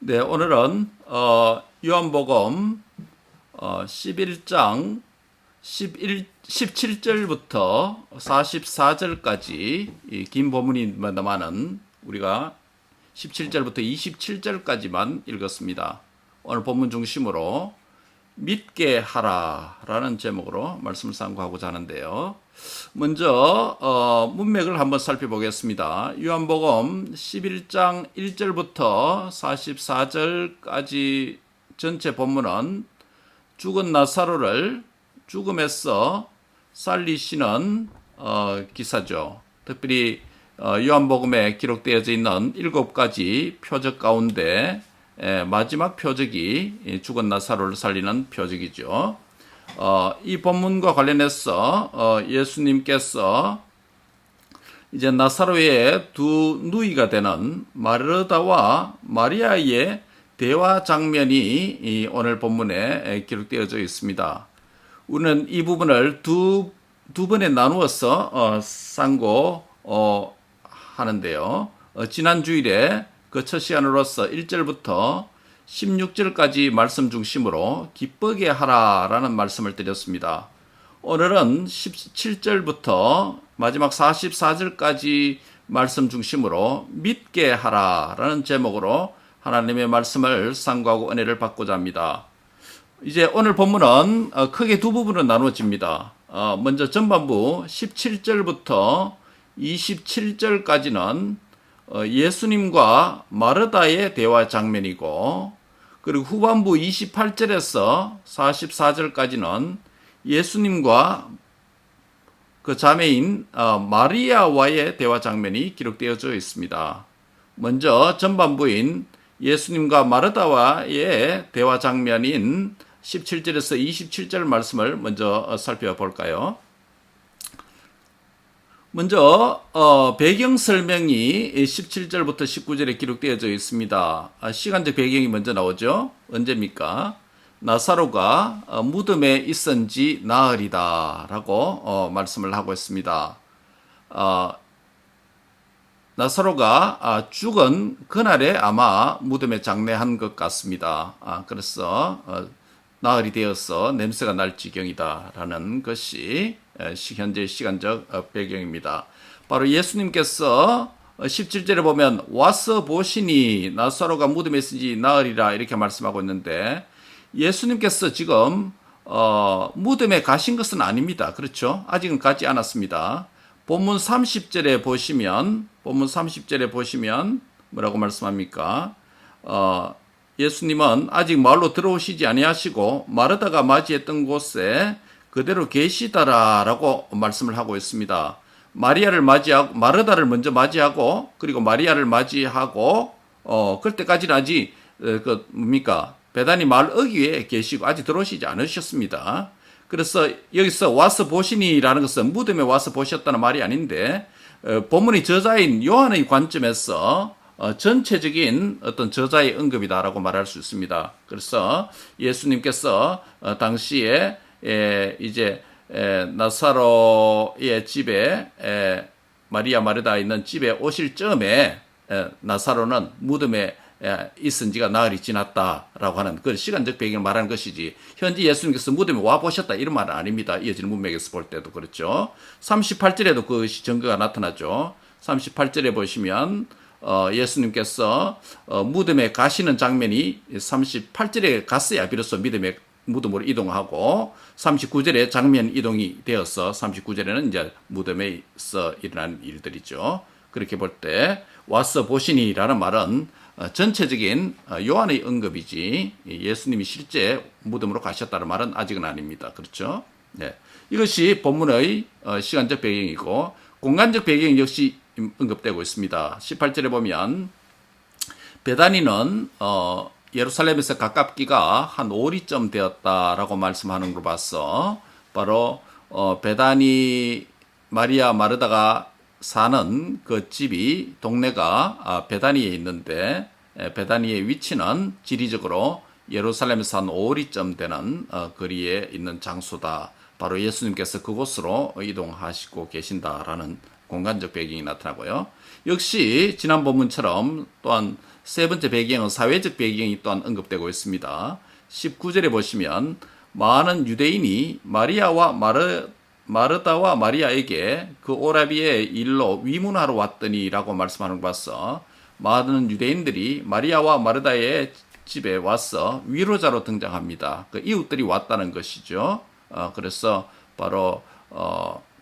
네, 오늘은 요한복음 11장 17절부터 44절까지 이 긴 본문입니다만은 우리가 17절부터 27절까지만 읽었습니다. 오늘 본문 중심으로 믿게 하라라는 제목으로 말씀을 상고하고자 하는데요. 먼저 문맥을 한번 살펴보겠습니다. 요한복음 11장 1절부터 44절까지 전체 본문은 죽은 나사로를 죽음에서 살리시는 기사죠. 특별히 요한복음에 기록되어져 있는 7가지 표적 가운데 마지막 표적이 죽은 나사로를 살리는 표적이죠. 이 본문과 관련해서 예수님께서 이제 나사로의 두 누이가 되는 마르다와 마리아의 대화 장면이 오늘 본문에 기록되어져 있습니다. 우리는 이 부분을 두 번에 나누어서 상고하는데요. 지난 주일에 그 첫 시간으로서 1절부터 16절까지 말씀 중심으로 기쁘게 하라라는 말씀을 드렸습니다. 오늘은 17절부터 마지막 44절까지 말씀 중심으로 믿게 하라라는 제목으로 하나님의 말씀을 상고하고 은혜를 받고자 합니다. 이제 오늘 본문은 크게 두 부분으로 나누어집니다. 먼저 전반부 17절부터 27절까지는 예수님과 마르다의 대화 장면이고, 그리고 후반부 28절에서 44절까지는 예수님과 그 자매인 마리아와의 대화 장면이 기록되어져 있습니다. 먼저 전반부인 예수님과 마르다와의 대화 장면인 17절에서 27절 말씀을 먼저 살펴볼까요? 먼저 배경 설명이 17절부터 19절에 기록되어져 있습니다. 시간적 배경이 먼저 나오죠. 언제입니까? 나사로가 무덤에 있은 지 나흘이다 라고 말씀을 하고 있습니다. 나사로가 죽은 그날에 아마 무덤에 장례한 것 같습니다. 그래서 나흘이 되어서 냄새가 날 지경이다라는 것이 현재 시간적 배경입니다. 바로 예수님께서 17절에 보면 와서 보시니 나사로가 무덤에 있은지 나흘이라 이렇게 말씀하고 있는데, 예수님께서 지금 무덤에 가신 것은 아닙니다. 그렇죠? 아직은 가지 않았습니다. 본문 30절에 보시면 뭐라고 말씀합니까? 예수님은 아직 마을로 들어오시지 아니하시고 마르다가 맞이했던 곳에 그대로 계시다라고 말씀을 하고 있습니다. 마르다를 먼저 맞이하고, 그리고 마리아를 맞이하고, 그때까지는 아직 베다니 마을 어귀에 계시고 아직 들어오시지 않으셨습니다. 그래서 여기서 와서 보시니라는 것은 무덤에 와서 보셨다는 말이 아닌데, 본문의 저자인 요한의 관점에서 전체적인 어떤 저자의 언급이다라고 말할 수 있습니다. 그래서 예수님께서 당시에 이제 나사로의 집에 마리아 마르다 있는 집에 오실 즈음에 나사로는 무덤에 있은 지가 나흘이 지났다라고 하는 그 시간적 배경을 말하는 것이지, 현재 예수님께서 무덤에 와 보셨다 이런 말은 아닙니다. 이어지는 문맥에서 볼 때도 그렇죠. 38절에도 그 증거가 나타나죠. 38절에 보시면 예수님께서 무덤에 가시는 장면이 38절에 갔어야 비로소 무덤으로 이동하고, 39절에 장면 이동이 되어서 39절에는 이제 무덤에서 일어난 일들이죠. 그렇게 볼 때 와서 보시니라는 말은 전체적인 요한의 언급이지 예수님이 실제 무덤으로 가셨다는 말은 아직은 아닙니다. 그렇죠? 네. 이것이 본문의 시간적 배경이고, 공간적 배경 역시 언급되고 있습니다. 18절에 보면 베다니는 예루살렘에서 가깝기가 한 5리쯤 되었다라고 말씀하는 걸 봐서, 바로 베다니 마리아 마르다가 사는 그 집이 동네가 베다니에 있는데, 베다니의 위치는 지리적으로 예루살렘에서 한 5리쯤 되는 거리에 있는 장소다. 바로 예수님께서 그곳으로 이동하시고 계신다라는 공간적 배경이 나타나고요. 역시 지난 본문처럼 또한 세 번째 배경은 사회적 배경이 또한 언급되고 있습니다. 19절에 보시면 많은 유대인이 마리아와 마르다와 마리아에게 그 오라비의 일로 위문하러 왔더니라고 말씀하는 것 봐서 많은 유대인들이 마리아와 마르다의 집에 와서 위로자로 등장합니다. 그 이웃들이 왔다는 것이죠. 그래서 바로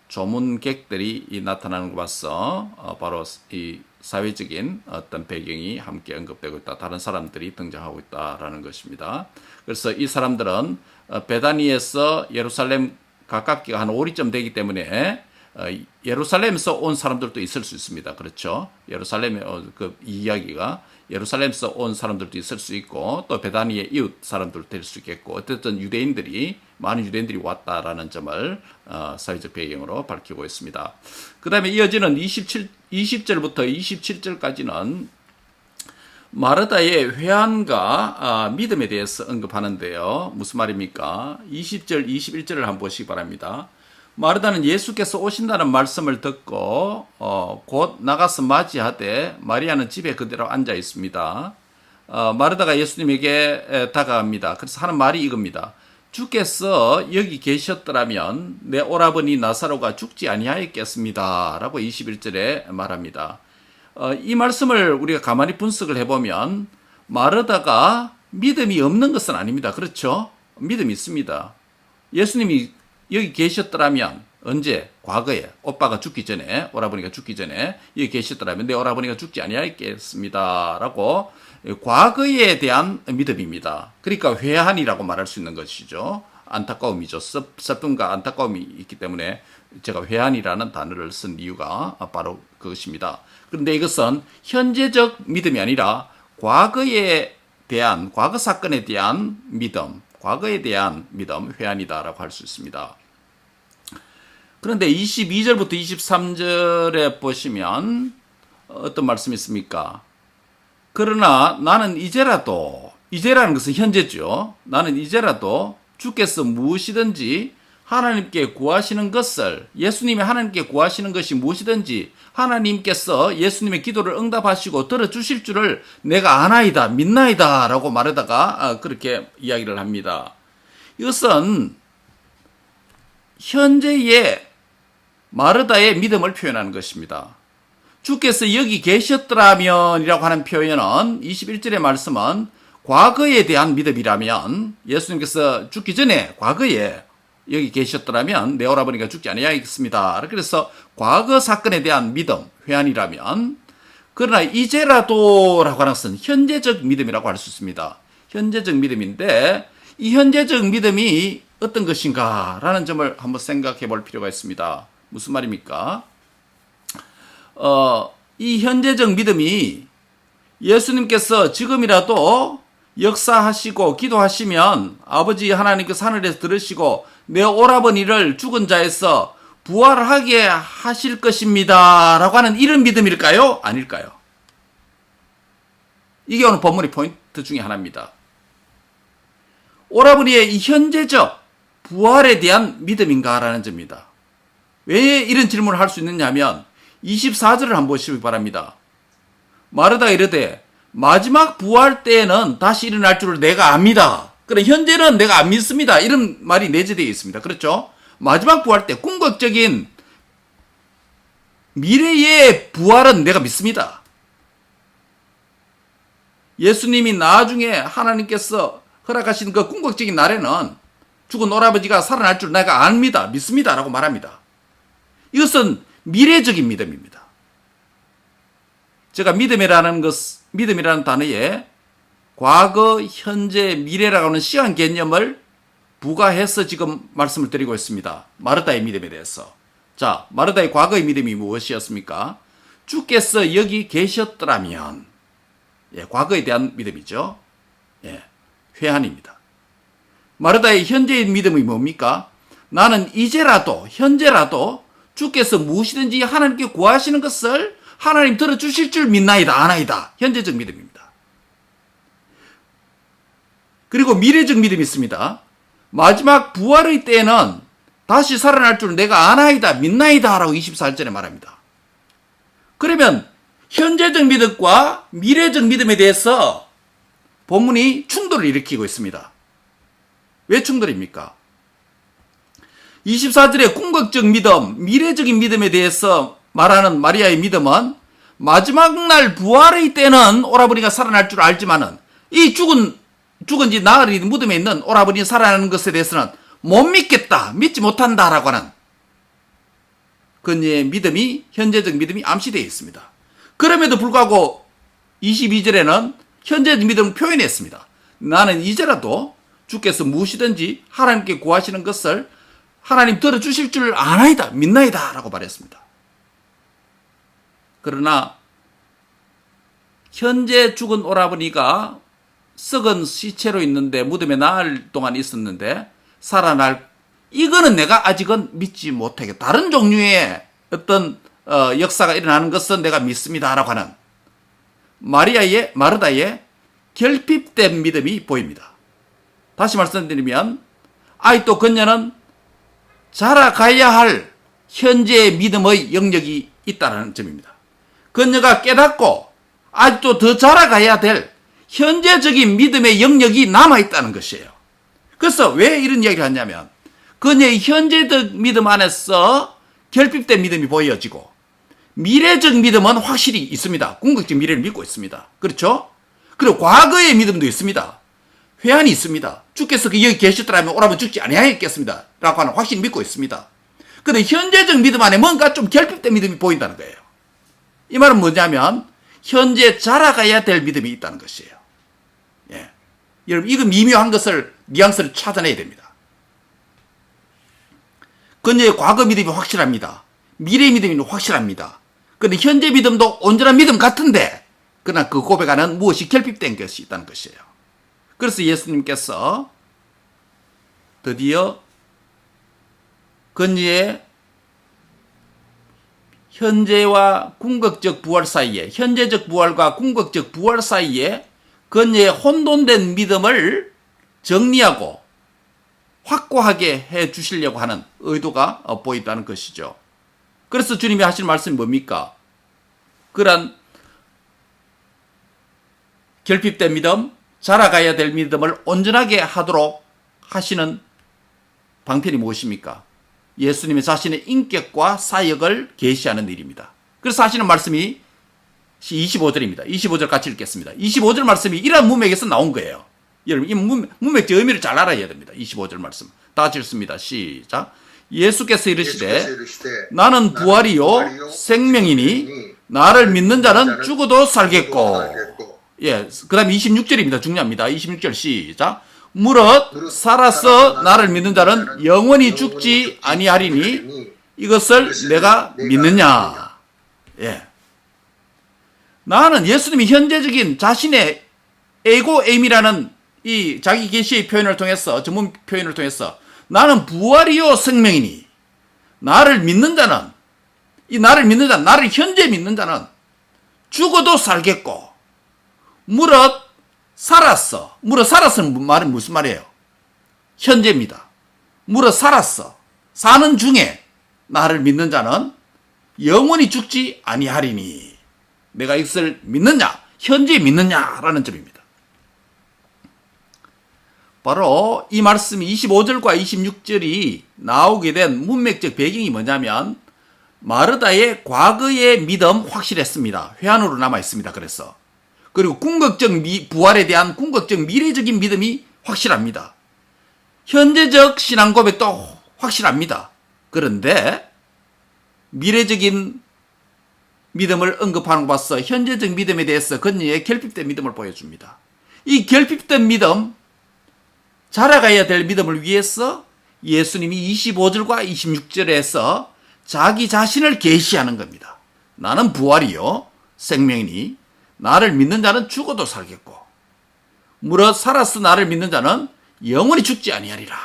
조문객들이 나타나는 것 봐서 바로 이 사회적인 어떤 배경이 함께 언급되고 있다. 다른 사람들이 등장하고 있다라는 것입니다. 그래서 이 사람들은 베다니에서 예루살렘 가깝기가 한 5리쯤 되기 때문에 예루살렘에서 온 사람들도 있을 수 있습니다. 그렇죠? 예루살렘의 그 이야기가 예루살렘에서 온 사람들도 있을 수 있고 또 베다니의 이웃 사람들도 될 수 있겠고 어쨌든 많은 유대인들이 왔다라는 점을 사회적 배경으로 밝히고 있습니다. 그 다음에 이어지는 20절부터 27절까지는 마르다의 회한과 믿음에 대해서 언급하는데요. 무슨 말입니까? 20절, 21절을 한번 보시기 바랍니다. 마르다는 예수께서 오신다는 말씀을 듣고 곧 나가서 맞이하되 마리아는 집에 그대로 앉아 있습니다. 마르다가 예수님에게 다가갑니다. 그래서 하는 말이 이겁니다. 주께서 여기 계셨더라면 내 오라버니 나사로가 죽지 아니하였겠습니다. 라고 21절에 말합니다. 이 말씀을 우리가 가만히 분석을 해보면 마르다가 믿음이 없는 것은 아닙니다. 그렇죠? 믿음이 있습니다. 예수님이 여기 계셨더라면 언제? 과거에 오빠가 죽기 전에 오라버니가 죽기 전에 여기 계셨더라면 내 오라버니가 죽지 아니하였겠습니다. 라고 과거에 대한 믿음입니다. 그러니까 회한이라고 말할 수 있는 것이죠. 안타까움이죠. 슬픔과 안타까움이 있기 때문에 제가 회한이라는 단어를 쓴 이유가 바로 그것입니다. 그런데 이것은 현재적 믿음이 아니라 과거 사건에 대한 믿음, 회한이다라고 할 수 있습니다. 그런데 22절부터 23절에 보시면 어떤 말씀이 있습니까? 그러나 나는 이제라는 것은 현재죠. 나는 이제라도 주께서 무엇이든지 하나님께 구하시는 것을, 예수님이 하나님께 구하시는 것이 무엇이든지 하나님께서 예수님의 기도를 응답하시고 들어주실 줄을 내가 아나이다, 믿나이다 라고 말하다가 그렇게 이야기를 합니다. 이것은 현재의 마르다의 믿음을 표현하는 것입니다. 주께서 여기 계셨더라면 이라고 하는 표현은 21절의 말씀은 과거에 대한 믿음이라면 예수님께서 죽기 전에 과거에 여기 계셨더라면 내 오라버니가 죽지 아니하겠습니다. 그래서 과거 사건에 대한 믿음, 회한이라면 그러나 이제라도라고 하는 것은 현재적 믿음이라고 할 수 있습니다. 현재적 믿음인데 이 현재적 믿음이 어떤 것인가라는 점을 한번 생각해 볼 필요가 있습니다. 무슨 말입니까? 이 현재적 믿음이 예수님께서 지금이라도 역사하시고 기도하시면 아버지 하나님께서 하늘에서 들으시고 내 오라버니를 죽은 자에서 부활하게 하실 것입니다 라고 하는 이런 믿음일까요? 아닐까요? 이게 오늘 본문의 포인트 중에 하나입니다. 오라버니의 이 현재적 부활에 대한 믿음인가라는 점입니다. 왜 이런 질문을 할 수 있느냐 하면 24절을 한번 보시기 바랍니다. 마르다가 이르되 마지막 부활 때에는 다시 일어날 줄을 내가 압니다. 그래 현재는 내가 안 믿습니다. 이런 말이 내재되어 있습니다. 그렇죠? 마지막 부활 때 궁극적인 미래의 부활은 내가 믿습니다. 예수님이 나중에 하나님께서 허락하신 그 궁극적인 날에는 죽은 오라버지가 살아날 줄 내가 압니다. 믿습니다. 라고 말합니다. 이것은 미래적인 믿음입니다. 제가 믿음이라는 단어에 과거, 현재, 미래라고 하는 시간 개념을 부과해서 지금 말씀을 드리고 있습니다. 마르다의 믿음에 대해서. 자, 마르다의 과거의 믿음이 무엇이었습니까? 주께서 여기 계셨더라면, 과거에 대한 믿음이죠. 회한입니다. 마르다의 현재의 믿음이 뭡니까? 나는 현재라도 주께서 무엇이든지 하나님께 구하시는 것을 하나님 들어주실 줄 믿나이다, 아나이다. 현재적 믿음입니다. 그리고 미래적 믿음이 있습니다. 마지막 부활의 때에는 다시 살아날 줄 내가 아나이다, 믿나이다 라고 24절에 말합니다. 그러면 현재적 믿음과 미래적 믿음에 대해서 본문이 충돌을 일으키고 있습니다. 왜 충돌입니까? 24절에 궁극적 믿음, 미래적인 믿음에 대해서 말하는 마리아의 믿음은 마지막 날 부활의 때는 오라버니가 살아날 줄 알지만은 이 죽은 지 나흘이 무덤에 있는 오라버니 살아나는 것에 대해서는 못 믿겠다, 믿지 못한다라고 하는 그녀의 믿음이, 현재적 믿음이 암시되어 있습니다. 그럼에도 불구하고 22절에는 현재적 믿음을 표현했습니다. 나는 이제라도 주께서 무엇이든지 하나님께 구하시는 것을 하나님 들어주실 줄 아나이다, 믿나이다 라고 말했습니다. 그러나 현재 죽은 오라버니가 썩은 시체로 있는데 무덤에 나흘 동안 있었는데 살아날, 이거는 내가 아직은 믿지 못하겠다. 다른 종류의 어떤 역사가 일어나는 것은 내가 믿습니다라고 하는 마르다의 결핍된 믿음이 보입니다. 다시 말씀드리면 아직도 그녀는 자라가야 할 현재의 믿음의 영역이 있다는 점입니다. 그녀가 깨닫고 아직도 더 자라가야 될 현재적인 믿음의 영역이 남아있다는 것이에요. 그래서 왜 이런 이야기를 하냐면 그녀의 현재적 믿음 안에서 결핍된 믿음이 보여지고 미래적 믿음은 확실히 있습니다. 궁극적 미래를 믿고 있습니다. 그렇죠? 그리고 과거의 믿음도 있습니다. 회한이 있습니다. 주께서 여기 계셨더라면 오라면 죽지 아니하였겠습니다 라고 하는 확신이 믿고 있습니다. 그런데 현재적 믿음 안에 뭔가 좀 결핍된 믿음이 보인다는 거예요. 이 말은 뭐냐면 현재 자라가야 될 믿음이 있다는 것이에요. 예. 여러분, 이거 미묘한 것을, 뉘앙스를 찾아내야 됩니다. 그녀의 과거 믿음이 확실합니다. 미래 믿음이 확실합니다. 그런데 현재 믿음도 온전한 믿음 같은데 그러나 그 고백 안에는 무엇이 결핍된 것이 있다는 것이에요. 그래서 예수님께서 드디어 그녀의 현재와 궁극적 부활 사이에, 현재적 부활과 궁극적 부활 사이에 그녀의 혼돈된 믿음을 정리하고 확고하게 해 주시려고 하는 의도가 보인다는 것이죠. 그래서 주님이 하신 말씀이 뭡니까? 그런 결핍된 믿음, 자라가야 될 믿음을 온전하게 하도록 하시는 방편이 무엇입니까? 예수님의 자신의 인격과 사역을 계시하는 일입니다. 그래서 하시는 말씀이 25절입니다. 25절 같이 읽겠습니다. 25절 말씀이 이러한 문맥에서 나온 거예요. 여러분, 이 문맥적 의미를 잘 알아야 됩니다. 25절 말씀. 다 같이 읽습니다. 시작. 예수께서 이르시되 나는 부활이요 생명이니 나를 믿는 자는 죽어도 살겠고. 예, 그 다음에 26절입니다. 중요합니다. 26절 시작. 무릇 살아서 나를 믿는 자는 영원히 죽지 아니하리니 이것을 내가 믿느냐. 예. 나는 예수님이 현재적인 자신의 에고 에임이라는 이 자기 계시의 표현을 통해서, 전문 표현을 통해서 나는 부활이요 생명이니 나를 믿는 자는, 이 나를 믿는 자, 나를 현재 믿는 자는 죽어도 살겠고 무릇 살았어. 무릇 살았어는 말은 무슨 말이에요? 현재입니다. 무릇 살았어. 사는 중에 나를 믿는 자는 영원히 죽지 아니하리니 내가 이것을 믿느냐? 현재 믿느냐라는 점입니다. 바로 이 말씀이 25절과 26절이 나오게 된 문맥적 배경이 뭐냐면 마르다의 과거의 믿음 확실했습니다. 회한으로 남아있습니다. 그래서 그리고 궁극적 부활에 대한 궁극적 미래적인 믿음이 확실합니다. 현재적 신앙 고백도 확실합니다. 그런데 미래적인 믿음을 언급하는 것 봐서 현재적 믿음에 대해서 그녀의 결핍된 믿음을 보여줍니다. 이 결핍된 믿음, 자라가야 될 믿음을 위해서 예수님이 25절과 26절에서 자기 자신을 계시하는 겁니다. 나는 부활이요 생명이니 나를 믿는 자는 죽어도 살겠고 무릇 살아서 나를 믿는 자는 영원히 죽지 아니하리라.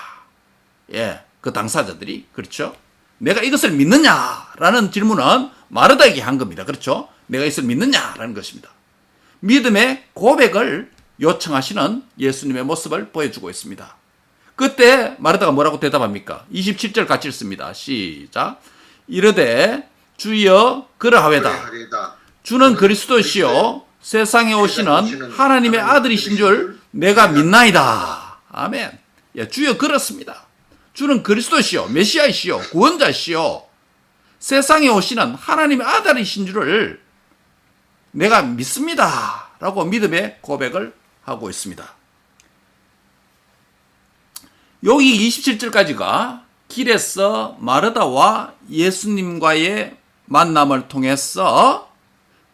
예, 그 당사자들이, 그렇죠? 내가 이것을 믿느냐라는 질문은 마르다에게 한 겁니다. 그렇죠? 내가 이것을 믿느냐라는 것입니다. 믿음의 고백을 요청하시는 예수님의 모습을 보여주고 있습니다. 그때 마르다가 뭐라고 대답합니까? 27절 같이 읽습니다. 시작. 이르되 주여 그러하외다. 그러하리이다. 주는 그리스도시요 세상에 오시는 하나님의 아들이신 줄 내가 믿나이다. 아멘. 예, 주여 그렇습니다. 주는 그리스도시요 메시아이시요 구원자시요 세상에 오시는 하나님의 아들이신 줄을 내가 믿습니다. 라고 믿음의 고백을 하고 있습니다. 여기 27절까지가 길에서 마르다와 예수님과의 만남을 통해서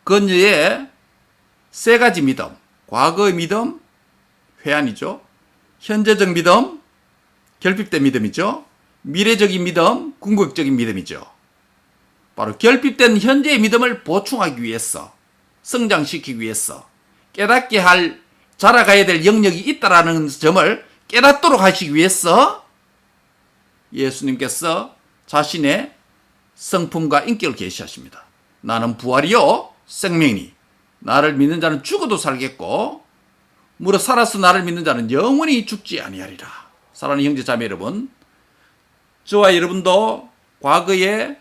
그녀의 세 가지 믿음, 과거의 믿음, 회한이죠. 현재적 믿음, 결핍된 믿음이죠. 미래적인 믿음, 궁극적인 믿음이죠. 바로 결핍된 현재의 믿음을 보충하기 위해서, 성장시키기 위해서, 깨닫게 할, 자라가야 될 영역이 있다라는 점을 깨닫도록 하시기 위해서 예수님께서 자신의 성품과 인격을 계시하십니다. 나는 부활이요 생명이니 나를 믿는 자는 죽어도 살겠고 무릇 살아서 나를 믿는 자는 영원히 죽지 아니하리라. 사랑하는 형제 자매 여러분, 저와 여러분도 과거에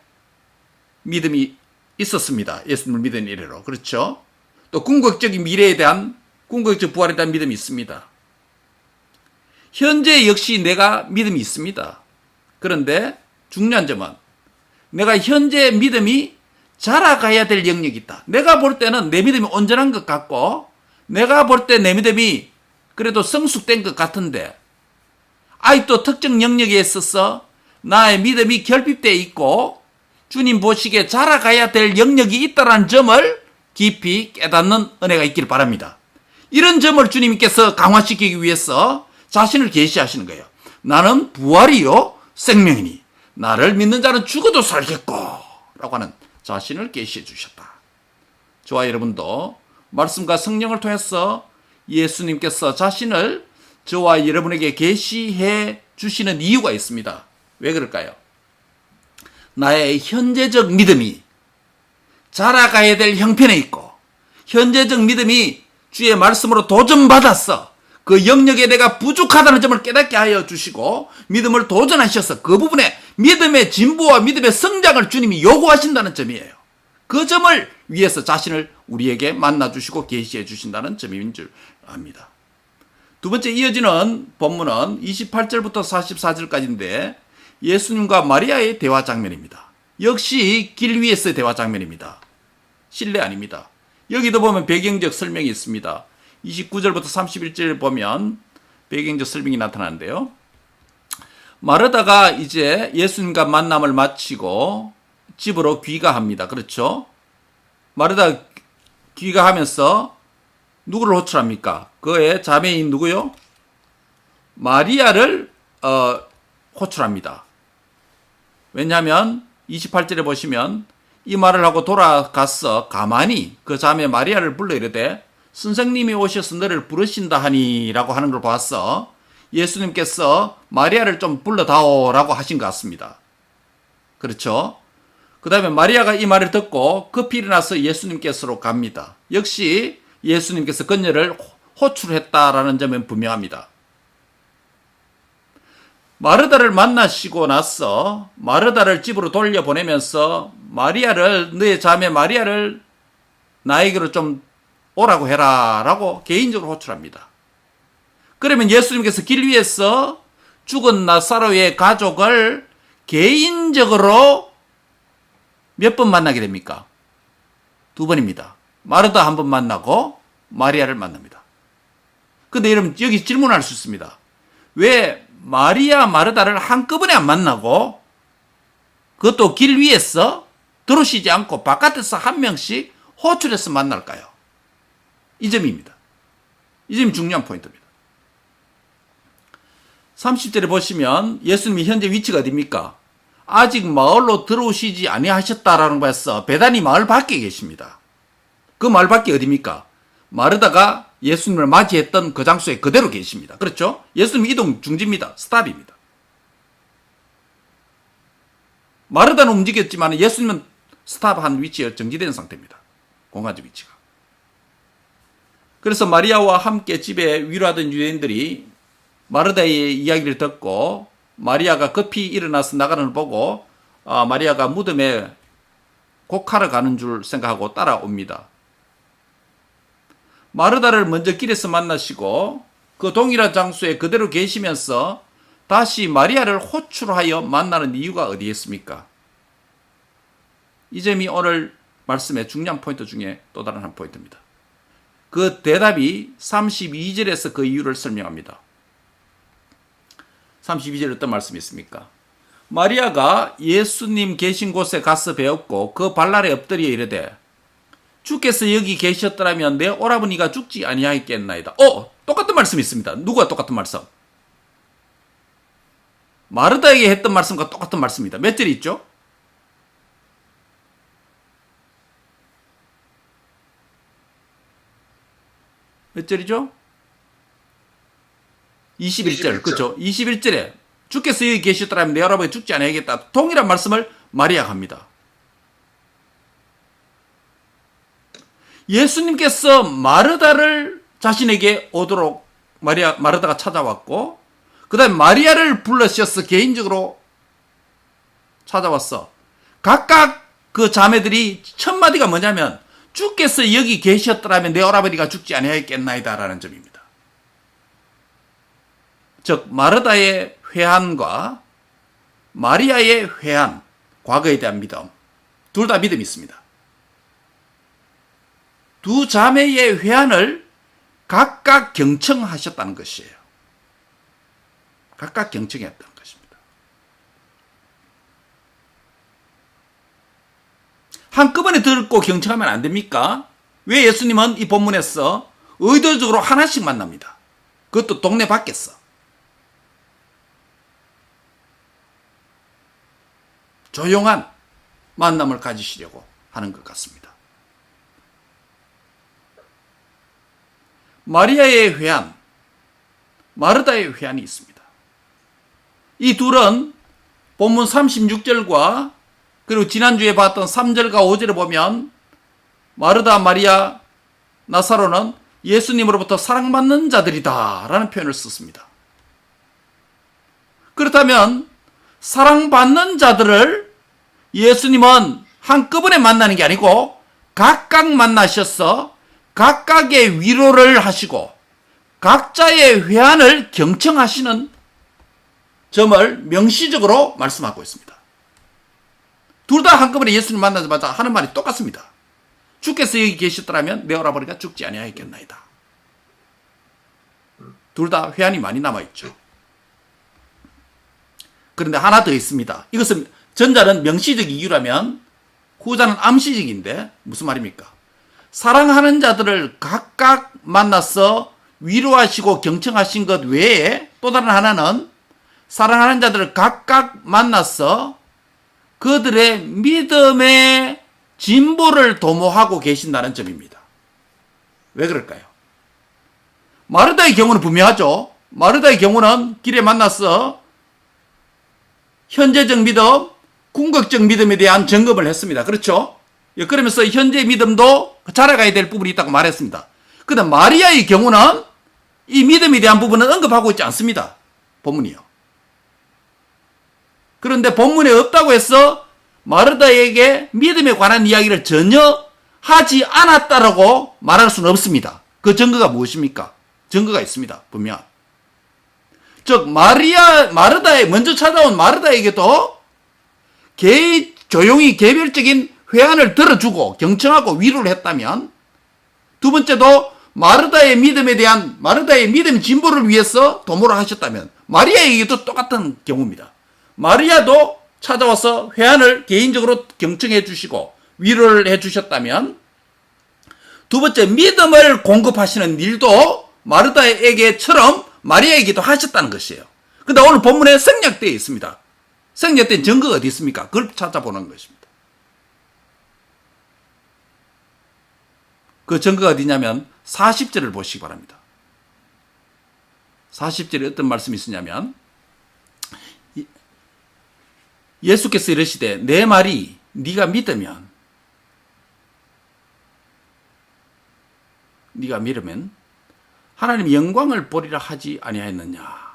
믿음이 있었습니다. 예수님을 믿은 이래로. 그렇죠? 또 궁극적인 미래에 대한, 궁극적 부활에 대한 믿음이 있습니다. 현재 역시 내가 믿음이 있습니다. 그런데 중요한 점은 내가 현재 믿음이 자라가야 될 영역이 있다. 내가 볼 때는 내 믿음이 온전한 것 같고 내가 볼 때 내 믿음이 그래도 성숙된 것 같은데 아직도 특정 영역에 있어서 나의 믿음이 결핍되어 있고 주님 보시기에 자라가야 될 영역이 있다는 점을 깊이 깨닫는 은혜가 있기를 바랍니다. 이런 점을 주님께서 강화시키기 위해서 자신을 계시하시는 거예요. 나는 부활이요 생명이니 나를 믿는 자는 죽어도 살겠고 라고 하는 자신을 계시해 주셨다. 저와 여러분도 말씀과 성령을 통해서 예수님께서 자신을 저와 여러분에게 계시해 주시는 이유가 있습니다. 왜 그럴까요? 나의 현재적 믿음이 자라가야 될 형편에 있고 현재적 믿음이 주의 말씀으로 도전받았어. 그 영역에 내가 부족하다는 점을 깨닫게 하여 주시고 믿음을 도전하셔서 그 부분에 믿음의 진보와 믿음의 성장을 주님이 요구하신다는 점이에요. 그 점을 위해서 자신을 우리에게 만나주시고 계시해 주신다는 점인 줄 압니다. 두 번째 이어지는 본문은 28절부터 44절까지인데 예수님과 마리아의 대화 장면입니다. 역시 길 위에서의 대화 장면입니다. 실례 아닙니다. 여기도 보면 배경적 설명이 있습니다. 29절부터 31절 보면 배경적 설명이 나타나는데요. 마르다가 이제 예수님과 만남을 마치고 집으로 귀가합니다. 그렇죠? 마르다 귀가하면서 누구를 호출합니까? 그의 자매인 누구요? 마리아를 호출합니다. 왜냐하면 28절에 보시면 이 말을 하고 돌아가서 가만히 그 자매 마리아를 불러 이르되 선생님이 오셔서 너를 부르신다 하니 라고 하는 걸 봐서 예수님께서 마리아를 좀 불러다오라고 하신 것 같습니다. 그렇죠? 그 다음에 마리아가 이 말을 듣고 급히 일어나서 예수님께서로 갑니다. 역시 예수님께서 그녀를 호출했다라는 점은 분명합니다. 마르다를 만나시고 나서 마르다를 집으로 돌려보내면서 마리아를, 너의 자매 마리아를 나에게로 좀 오라고 해라 라고 개인적으로 호출합니다. 그러면 예수님께서 길 위에서 죽은 나사로의 가족을 개인적으로 몇 번 만나게 됩니까? 2번입니다. 마르다 한 번 만나고 마리아를 만납니다. 근데 여러분 여기 질문할 수 있습니다. 왜 마리아 마르다를 한꺼번에 안 만나고 그것도 길 위에서 들어오시지 않고 바깥에서 한 명씩 호출해서 만날까요? 이 점입니다. 이 점이 중요한 포인트입니다. 30절에 보시면 예수님이 현재 위치가 어디입니까? 아직 마을로 들어오시지 아니하셨다라는 것에서 베다니 마을 밖에 계십니다. 그 마을 밖에 어디입니까? 마르다가 예수님을 맞이했던 그 장소에 그대로 계십니다. 그렇죠? 예수님 이동 중지입니다. 스탑입니다. 마르다는 움직였지만 예수님은 스탑한 위치에 정지된 상태입니다. 공간적 위치가. 그래서 마리아와 함께 집에 위로하던 유대인들이 마르다의 이야기를 듣고 마리아가 급히 일어나서 나가는 걸 보고 마리아가 무덤에 곡하러 가는 줄 생각하고 따라옵니다. 마르다를 먼저 길에서 만나시고 그 동일한 장소에 그대로 계시면서 다시 마리아를 호출하여 만나는 이유가 어디에 있습니까? 이 점이 오늘 말씀의 중요한 포인트 중에 또 다른 한 포인트입니다. 그 대답이 32절에서 그 이유를 설명합니다. 32절에 어떤 말씀이 있습니까? 마리아가 예수님 계신 곳에 가서 배웠고 그 발날에 엎드려 이르되 주께서 여기 계셨더라면 내 오라버니가 죽지 아니하였겠나이다. 똑같은 말씀이 있습니다. 누가 똑같은 말씀? 마르다에게 했던 말씀과 똑같은 말씀입니다. 몇 절이 있죠? 몇 절이죠? 21절. 그렇죠? 21절에 주께서 여기 계셨더라면 내 오라버니 죽지 아니하겠다. 동일한 말씀을 마리아가 합니다. 예수님께서 마르다를 자신에게 오도록 마르다가 찾아왔고 그 다음에 마리아를 불러셔서 개인적으로 찾아왔어. 각각 그 자매들이 첫 마디가 뭐냐면 주께서 여기 계셨더라면 내 오라버니가 죽지 아니하였겠나이다 라는 점입니다. 즉 마르다의 회한과 마리아의 회한, 과거에 대한 믿음, 둘 다 믿음이 있습니다. 두 자매의 회한을 각각 경청하셨다는 것이에요. 각각 경청했다는 것입니다. 한꺼번에 듣고 경청하면 안 됩니까? 왜 예수님은 이 본문에서 의도적으로 하나씩 만납니다. 그것도 동네 밖에서. 조용한 만남을 가지시려고 하는 것 같습니다. 마리아의 회한, 마르다의 회한이 있습니다. 이 둘은 본문 36절과 그리고 지난주에 봤던 3절과 5절을 보면 마르다, 마리아, 나사로는 예수님으로부터 사랑받는 자들이다 라는 표현을 썼습니다. 그렇다면 사랑받는 자들을 예수님은 한꺼번에 만나는 게 아니고 각각 만나셔서 각각의 위로를 하시고 각자의 회한을 경청하시는 점을 명시적으로 말씀하고 있습니다. 둘 다 한꺼번에 예수님 만나자마자 하는 말이 똑같습니다. 주께서 여기 계셨더라면 내 오라버니가 죽지 아니하였겠나이다. 둘 다 회한이 많이 남아있죠. 그런데 하나 더 있습니다. 이것은 전자는 명시적 이유라면 후자는 암시적인데 무슨 말입니까? 사랑하는 자들을 각각 만나서 위로하시고 경청하신 것 외에 또 다른 하나는 사랑하는 자들을 각각 만나서 그들의 믿음의 진보를 도모하고 계신다는 점입니다. 왜 그럴까요? 마르다의 경우는 분명하죠. 마르다의 경우는 길에 만나서 현재적 믿음, 궁극적 믿음에 대한 점검을 했습니다. 그렇죠? 그러면서 현재 믿음도 자라가야 될 부분이 있다고 말했습니다. 그런데 마리아의 경우는 이 믿음에 대한 부분은 언급하고 있지 않습니다. 본문이요. 그런데 본문에 없다고 해서 마르다에게 믿음에 관한 이야기를 전혀 하지 않았다라고 말할 수는 없습니다. 그 증거가 무엇입니까? 증거가 있습니다. 분명. 즉 마르다에 먼저 찾아온 마르다에게도 조용히 개별적인 회한을 들어주고 경청하고 위로를 했다면 두 번째도 마르다의 믿음 진보를 위해서 도모를 하셨다면 마리아에게도 똑같은 경우입니다. 마리아도 찾아와서 회한을 개인적으로 경청해 주시고 위로를 해 주셨다면 두 번째 믿음을 공급하시는 일도 마르다에게처럼 마리아에게도 하셨다는 것이에요. 그런데 오늘 본문에 생략되어 있습니다. 생략된 증거가 어디 있습니까? 그걸 찾아보는 것입니다. 그 증거가 어디냐면 40절을 보시기 바랍니다. 40절에 어떤 말씀이 있으냐면 예수께서 이르시되 내 말이 네가 믿으면 하나님 영광을 보리라 하지 아니하였느냐.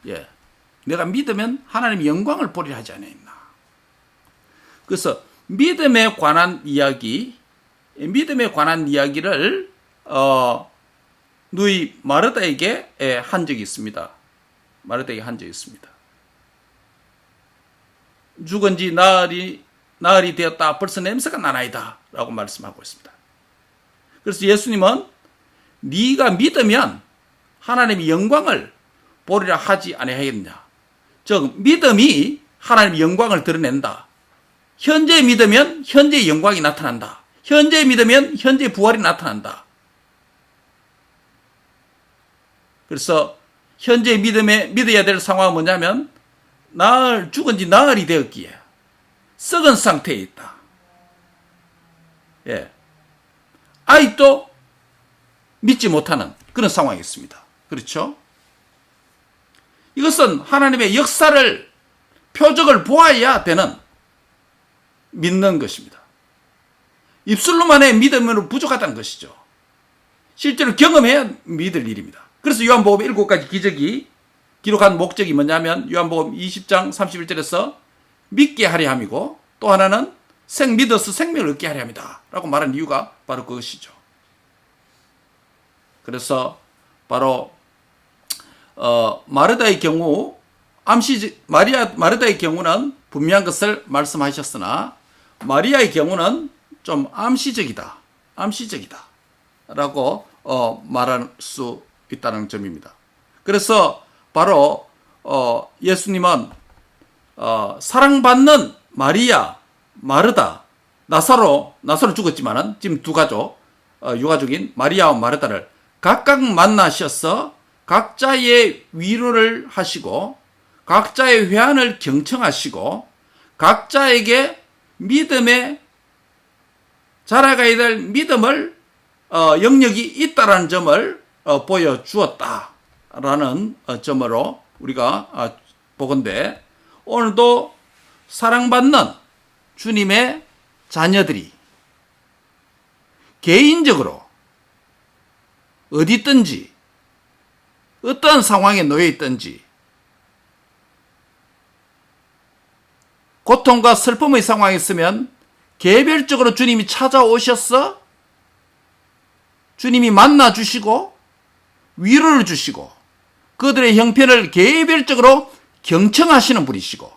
예, 내가 믿으면 하나님의 영광을 보리라 하지 않았나. 그래서 믿음에 관한 이야기를 누이 마르다에게 한 적이 있습니다. 마르다에게 한 적이 있습니다. 죽은 지 나흘이 되었다. 벌써 냄새가 나나이다. 라고 말씀하고 있습니다. 그래서 예수님은 네가 믿으면 하나님의 영광을 보리라 하지 아니하겠느냐. 즉 믿음이 하나님의 영광을 드러낸다. 현재 믿으면 현재의 영광이 나타난다. 현재 믿으면 현재의 부활이 나타난다. 그래서 현재 믿어야 될 상황은 뭐냐면 죽은 지 나흘이 되었기에 썩은 상태에 있다. 예. 아직도 믿지 못하는 그런 상황이 있습니다. 그렇죠? 이것은 하나님의 역사를, 표적을 보아야 되는 믿는 것입니다. 입술로만의 믿음으로 부족하다는 것이죠. 실제로 경험해야 믿을 일입니다. 그래서 요한복음 7가지 기적이 기록한 목적이 뭐냐면 요한복음 20장 31절에서 믿게 하려 함이고, 또 하나는 믿어서 생명을 얻게 하려 함이다 라고 말한 이유가 바로 그것이죠. 그래서 바로 마르다의 경우 마르다의 경우는 분명한 것을 말씀하셨으나 마리아의 경우는 좀 암시적이다 라고 말할 수 있다는 점입니다. 그래서 바로 예수님은 사랑받는 마리아, 마르다, 나사로 죽었지만은 지금 두 가족, 유가족인 마리아와 마르다를 각각 만나셔서 각자의 위로를 하시고 각자의 회한을 경청하시고 각자에게 믿음에 자라가야 될 믿음을 영역이 있다라는 점을 보여주었다라는 점으로 우리가 보건대 오늘도 사랑받는 주님의 자녀들이 개인적으로 어디 있든지 어떤 상황에 놓여 있든지 고통과 슬픔의 상황에 있으면 개별적으로 주님이 찾아오셔서 주님이 만나주시고 위로를 주시고 그들의 형편을 개별적으로 경청하시는 분이시고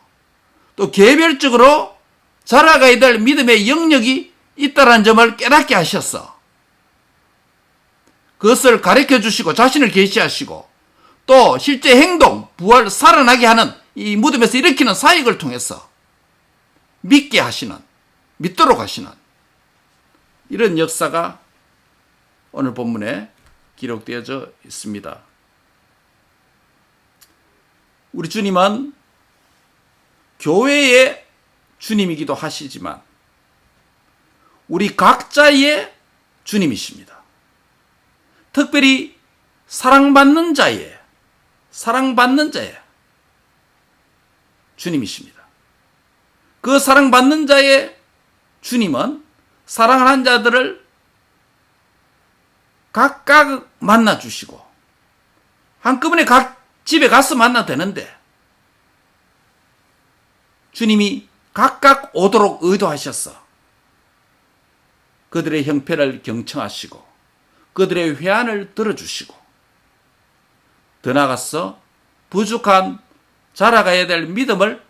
또 개별적으로 자라가야 될 믿음의 영역이 있다는 점을 깨닫게 하셔서 그것을 가르쳐 주시고 자신을 계시하시고 또 실제 행동, 부활, 살아나게 하는 이 무덤에서 일으키는 사역을 통해서 믿게 하시는, 믿도록 하시는 이런 역사가 오늘 본문에 기록되어져 있습니다. 우리 주님은 교회의 주님이기도 하시지만 우리 각자의 주님이십니다. 특별히 사랑받는 자의 주님이십니다. 그 사랑받는 자의 주님은 사랑하는 자들을 각각 만나주시고 한꺼번에 각 집에 가서 만나도 되는데 주님이 각각 오도록 의도하셔서 그들의 형편을 경청하시고 그들의 회한을 들어주시고 더 나아가서 부족한 자라가야 될 믿음을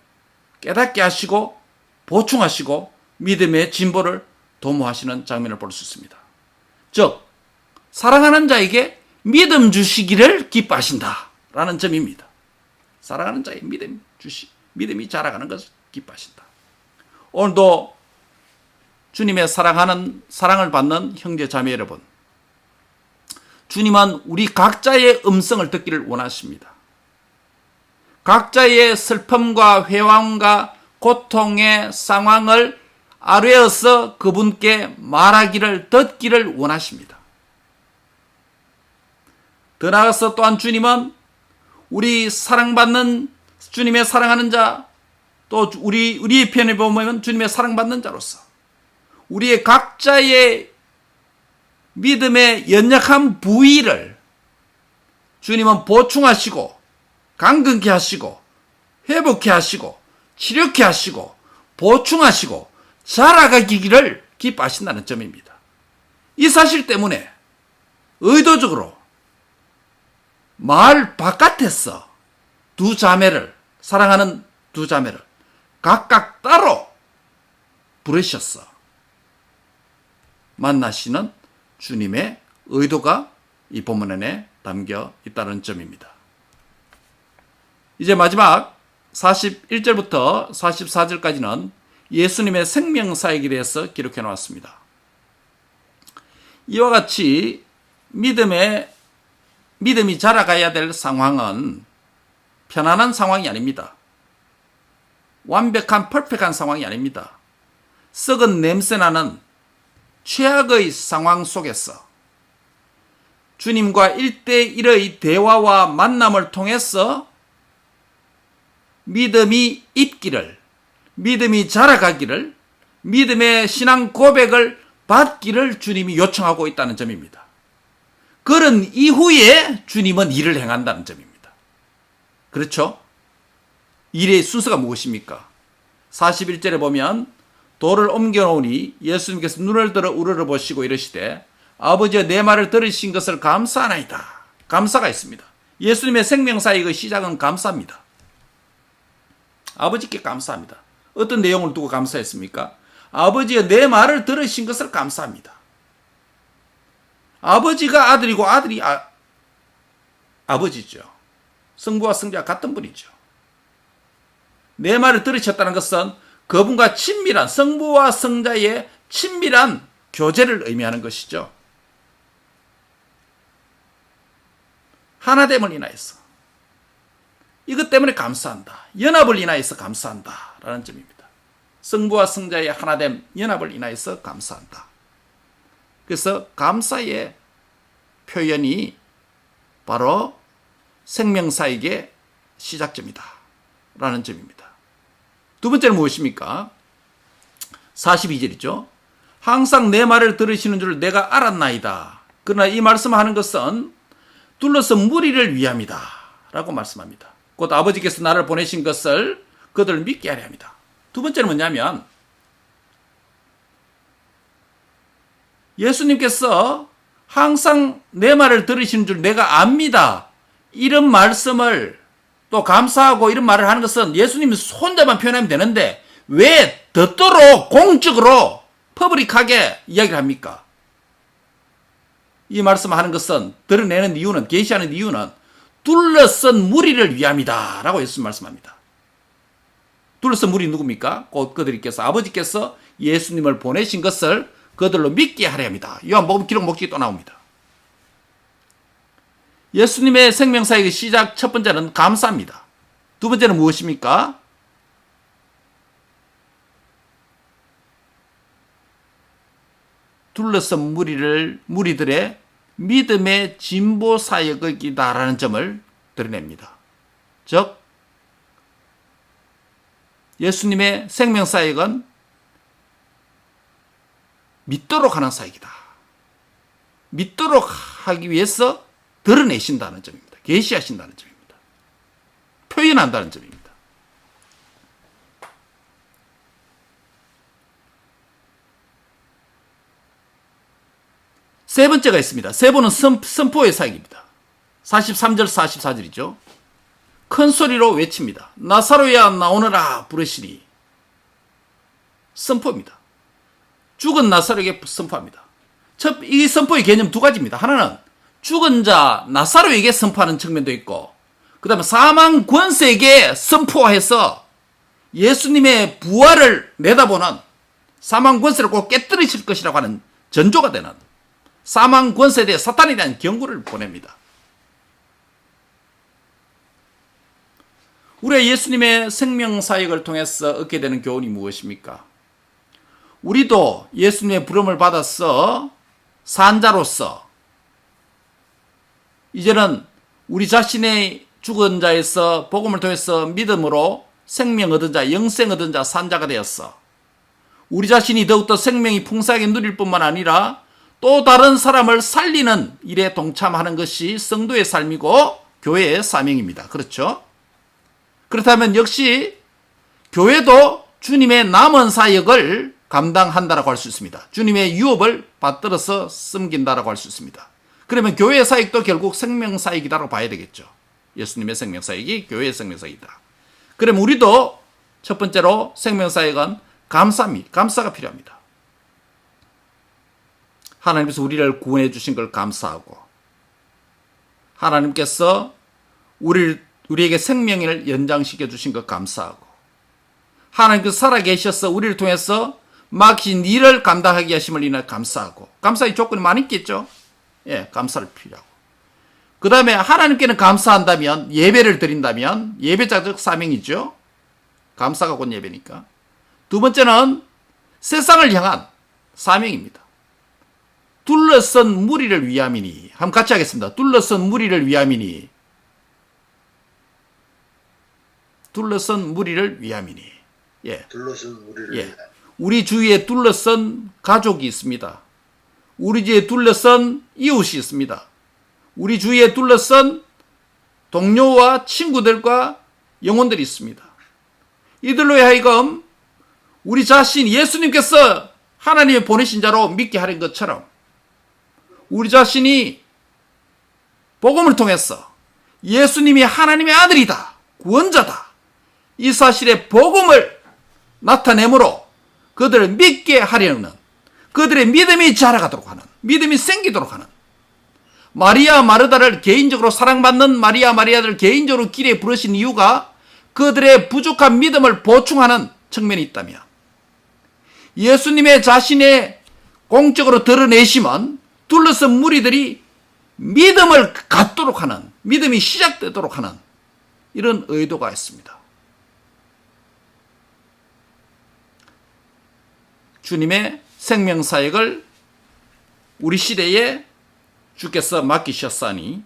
깨닫게 하시고 보충하시고 믿음의 진보를 도모하시는 장면을 볼 수 있습니다. 즉 사랑하는 자에게 믿음 주시기를 기뻐하신다라는 점입니다. 사랑하는 자에게 믿음이 자라가는 것을 기뻐하신다. 오늘도 주님의 사랑을 받는 형제 자매 여러분, 주님은 우리 각자의 음성을 듣기를 원하십니다. 각자의 슬픔과 회방과 고통의 상황을 아뢰어서 그분께 말하기를 듣기를 원하십니다. 더 나아가서 또한 주님은 우리 사랑받는 주님의 사랑하는 자, 또 우리의 편에 보면 주님의 사랑받는 자로서 우리의 각자의 믿음의 연약한 부위를 주님은 보충하시고 강건케 하시고 회복해 하시고 치료케 하시고 보충하시고 자라가기를 기뻐하신다는 점입니다. 이 사실 때문에 의도적으로 마을 바깥에서 두 자매를, 사랑하는 두 자매를 각각 따로 부르셨어 만나시는 주님의 의도가 이 본문 안에 담겨 있다는 점입니다. 이제 마지막 41절부터 44절까지는 예수님의 생명사역에 대해서 기록해 놓았습니다. 이와 같이 믿음이 자라가야 될 상황은 편안한 상황이 아닙니다. 완벽한 퍼펙트한 상황이 아닙니다. 썩은 냄새나는 최악의 상황 속에서 주님과 1대1의 대화와 만남을 통해서 믿음이 있기를, 믿음이 자라가기를, 믿음의 신앙 고백을 받기를 주님이 요청하고 있다는 점입니다. 그런 이후에 주님은 일을 행한다는 점입니다. 그렇죠? 일의 순서가 무엇입니까? 41절에 보면 돌을 옮겨놓으니 예수님께서 눈을 들어 우러러보시고 이르시되 아버지여 내 말을 들으신 것을 감사하나이다. 감사가 있습니다. 예수님의 생명사역의 시작은 감사입니다. 아버지께 감사합니다. 어떤 내용을 두고 감사했습니까? 아버지여 내 말을 들으신 것을 감사합니다. 아버지가 아들이고 아들이 아버지죠. 성부와 성자가 같은 분이죠. 내 말을 들으셨다는 것은 그분과 친밀한, 성부와 성자의 친밀한 교제를 의미하는 것이죠. 하나됨을 인하여서 이것 때문에 감사한다. 연합을 인하여서 감사한다 라는 점입니다. 성부와 성자의 하나됨, 연합을 인하여서 감사한다. 그래서 감사의 표현이 바로 생명사역의 시작점이다 라는 점입니다. 두 번째는 무엇입니까? 42절이죠. 항상 내 말을 들으시는 줄 내가 알았나이다. 그러나 이 말씀하는 것은 둘러선 무리를 위함이다 라고 말씀합니다. 곧 아버지께서 나를 보내신 것을 그들을 믿게 하려 합니다. 두 번째는 뭐냐면 예수님께서 항상 내 말을 들으시는 줄 내가 압니다. 이런 말씀을 또 감사하고 이런 말을 하는 것은 예수님이 혼자만 표현하면 되는데 왜 더더러 공적으로 퍼블릭하게 이야기를 합니까? 이 말씀하는 것은 드러내는 이유는, 계시하는 이유는 둘러선 무리를 위함이다 라고 예수님 말씀합니다. 둘러선 무리 누굽니까? 곧 그들께서 아버지께서 예수님을 보내신 것을 그들로 믿게 하려 합니다. 요한복음 기록 목적이 또 나옵니다. 예수님의 생명사역의 시작 첫 번째는 감사입니다. 두 번째는 무엇입니까? 둘러선 무리들의 믿음의 진보 사역이다라는 점을 드러냅니다. 즉 예수님의 생명사역은 믿도록 하는 사역이다. 믿도록 하기 위해서 드러내신다는 점입니다. 계시하신다는 점입니다. 표현한다는 점입니다. 세 번째가 있습니다. 세 번은 선포의 사역입니다. 43절 44절이죠. 큰 소리로 외칩니다. 나사로야 나오너라 부르시니. 선포입니다. 죽은 나사로에게 선포합니다. 이 선포의 개념 두 가지입니다. 하나는 죽은 자 나사로에게 선포하는 측면도 있고, 그 다음에 사망 권세에게 선포해서 예수님의 부활을 내다보는, 사망 권세를 꼭 깨뜨리실 것이라고 하는 전조가 되는, 사망 권세에 대해 사탄에 대한 경고를 보냅니다. 우리가 예수님의 생명사역을 통해서 얻게 되는 교훈이 무엇입니까? 우리도 예수님의 부름을 받아서 산자로서 이제는 우리 자신의 죽은 자에서 복음을 통해서 믿음으로 생명 얻은 자, 영생 얻은 자, 산자가 되었어. 우리 자신이 더욱더 생명이 풍성하게 누릴 뿐만 아니라 또 다른 사람을 살리는 일에 동참하는 것이 성도의 삶이고 교회의 사명입니다. 그렇죠? 그렇다면 역시 교회도 주님의 남은 사역을 감당한다라고 할 수 있습니다. 주님의 유업을 받들어서 섬긴다라고 할 수 있습니다. 그러면 교회의 사역도 결국 생명사역이다라고 봐야 되겠죠. 예수님의 생명사역이 교회의 생명사역이다. 그럼 우리도 첫 번째로 생명사역은 감사가 필요합니다. 하나님께서 우리를 구원해 주신 걸 감사하고, 하나님께서 우리에게 생명을 연장시켜 주신 것 감사하고, 하나님께서 살아계셔서 우리를 통해서 막힌 일을 감당하게 하심을 인해 감사하고, 감사의 조건이 많이 있겠죠. 예, 감사를 필요하고. 그 다음에 하나님께는 감사한다면, 예배를 드린다면, 예배자적 사명이죠. 감사가 곧 예배니까. 두 번째는 세상을 향한 사명입니다. 둘러선 무리를 위함이니. 한번 같이 하겠습니다. 둘러선 무리를 위함이니. 둘러선 무리를 위함이니. 예. 둘러선 무리를 예. 위함. 우리 주위에 둘러선 가족이 있습니다. 우리 주위에 둘러선 이웃이 있습니다. 우리 주위에 둘러선 동료와 친구들과 영혼들이 있습니다. 이들로 하여금 우리 자신 예수님께서 하나님의 보내신 자로 믿게 하는 것처럼 우리 자신이 복음을 통해서 예수님이 하나님의 아들이다, 구원자다, 이 사실의 복음을 나타내므로 그들을 믿게 하려는, 그들의 믿음이 자라가도록 하는, 믿음이 생기도록 하는, 마리아 마르다를 개인적으로 사랑받는 마리아 마리아를 개인적으로 길에 부르신 이유가 그들의 부족한 믿음을 보충하는 측면이 있다면, 예수님의 자신의 공적으로 드러내심은 둘러선 무리들이 믿음을 갖도록 하는, 믿음이 시작되도록 하는 이런 의도가 있습니다. 주님의 생명사역을 우리 시대에 주께서 맡기셨사니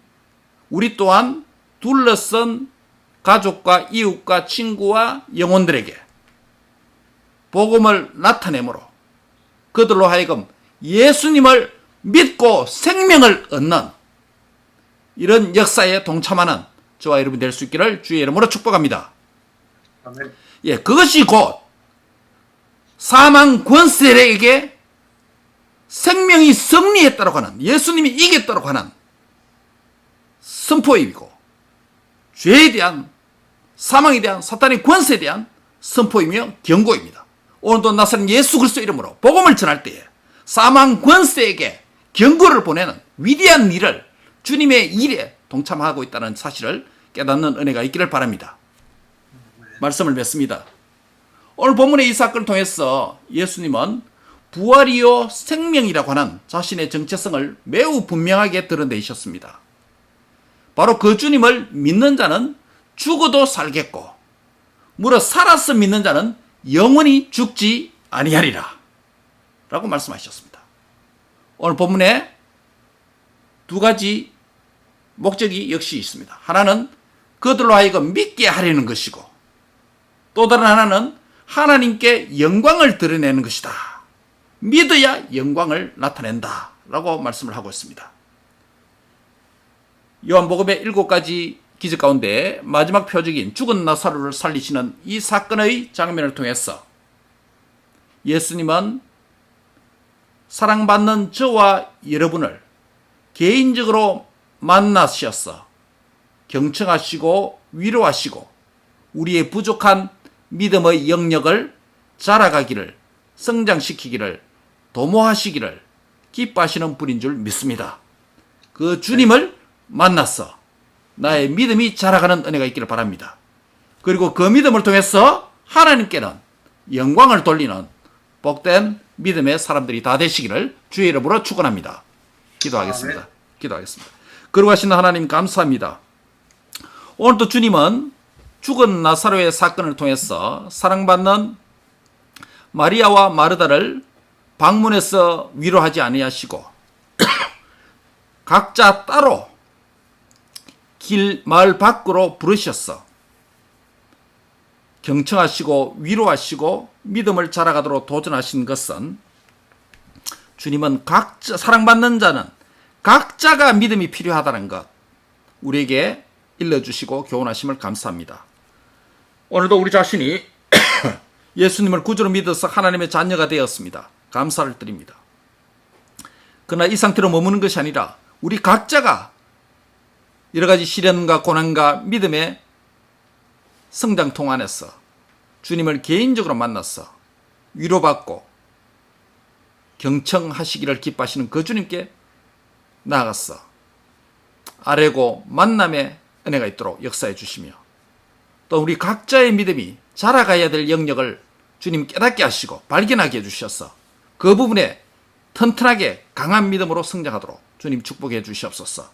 우리 또한 둘러선 가족과 이웃과 친구와 영혼들에게 복음을 나타내므로 그들로 하여금 예수님을 믿고 생명을 얻는 이런 역사에 동참하는 저와 여러분이 될 수 있기를 주의 이름으로 축복합니다. 아멘. 예, 그것이 곧 사망 권세에게 생명이 승리했다고 하는, 예수님이 이겼다고 하는 선포입이고, 죄에 대한, 사망에 대한, 사탄의 권세에 대한 선포이며 경고입니다. 오늘도 나사렛 예수 그리스도 이름으로 복음을 전할 때에 사망 권세에게 경고를 보내는 위대한 일을, 주님의 일에 동참하고 있다는 사실을 깨닫는 은혜가 있기를 바랍니다. 말씀을 맺습니다. 오늘 본문의 이 사건을 통해서 예수님은 부활이요 생명이라고 하는 자신의 정체성을 매우 분명하게 드러내셨습니다. 바로 그 주님을 믿는 자는 죽어도 살겠고, 무릇 살아서 믿는 자는 영원히 죽지 아니하리라 라고 말씀하셨습니다. 오늘 본문에 두 가지 목적이 역시 있습니다. 하나는 그들로 하여금 믿게 하려는 것이고, 또 다른 하나는 하나님께 영광을 드러내는 것이다. 믿어야 영광을 나타낸다 라고 말씀을 하고 있습니다. 요한복음의 7가지 기적 가운데 마지막 표적인 죽은 나사로를 살리시는 이 사건의 장면을 통해서 예수님은 사랑받는 저와 여러분을 개인적으로 만나셔서 경청하시고 위로하시고 우리의 부족한 믿음의 영역을 자라가기를, 성장시키기를, 도모하시기를 기뻐하시는 분인 줄 믿습니다. 그 주님을 만나서 나의 믿음이 자라가는 은혜가 있기를 바랍니다. 그리고 그 믿음을 통해서 하나님께는 영광을 돌리는 복된 믿음의 사람들이 다 되시기를 주의 이름으로 축원합니다. 기도하겠습니다. 아멘. 기도하겠습니다. 거룩하신 하나님 감사합니다. 오늘도 주님은 죽은 나사로의 사건을 통해서 사랑받는 마리아와 마르다를 방문해서 위로하지 아니하시고 각자 따로 마을 밖으로 부르셔서 경청하시고 위로하시고 믿음을 자라가도록 도전하신 것은 주님은 각자, 사랑받는 자는 각자가 믿음이 필요하다는 것 우리에게 일러주시고 교훈하심을 감사합니다. 오늘도 우리 자신이 예수님을 구주로 믿어서 하나님의 자녀가 되었습니다. 감사를 드립니다. 그러나 이 상태로 머무는 것이 아니라 우리 각자가 여러 가지 시련과 고난과 믿음의 성장통 안에서 주님을 개인적으로 만나서 위로받고 경청하시기를 기뻐하시는 그 주님께 나아가서 아뢰고 만남의 은혜가 있도록 역사해 주시며 또 우리 각자의 믿음이 자라가야 될 영역을 주님 깨닫게 하시고 발견하게 해주셔서 그 부분에 튼튼하게 강한 믿음으로 성장하도록 주님 축복해 주시옵소서.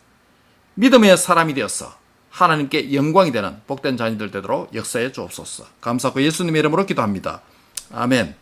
믿음의 사람이 되어서 하나님께 영광이 되는 복된 자녀들 되도록 역사해 주옵소서. 감사하고 예수님의 이름으로 기도합니다. 아멘.